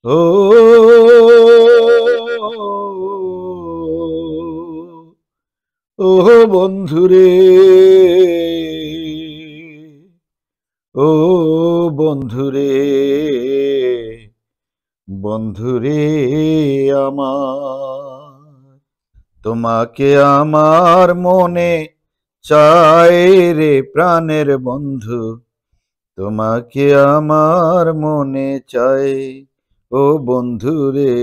ও ও বন্ধুরে, ও বন্ধুরে, বন্ধুরে আমার, তোমাকে আমার মনে চাই রে প্রাণের বন্ধু, তোমাকে আমার মনে চাই। ও বন্ধুরে,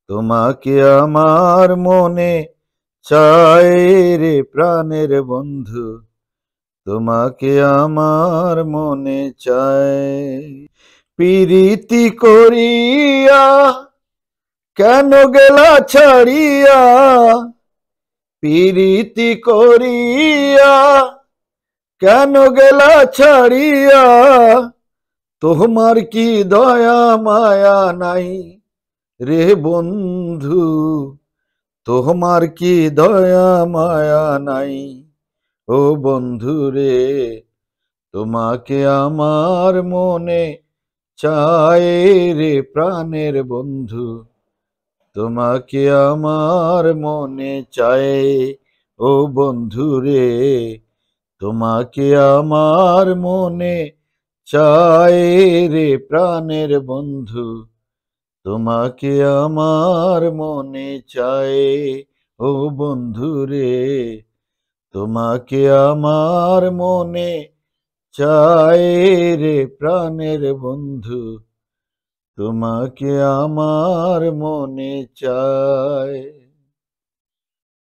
তোমাকে আমার মনে চাই রে প্রাণের বন্ধু, তোমাকে আমার মনে চাই। প্রীতি করিয়া কেন গেলা ছাড়িয়া, প্রীতি করিয়া কেন গেলা ছাড়িয়া, তোমার কি দয়া মায়া নাই রে বন্ধু, তোমার কি দয়া মায়া নাই। ও বন্ধু রে, তোমাকে আমার মনে চাই রে প্রাণের বন্ধু, তোমাকে আমার মনে চাই। ও বন্ধু রে, তোমাকে আমার মনে চাই রে প্রাণের বন্ধু, তোমাকে আমার মনে চাই। ও বন্ধু রে, তোমাকে আমার মনে চাই রে প্রাণের বন্ধু, তোমাকে আমার মনে চাই।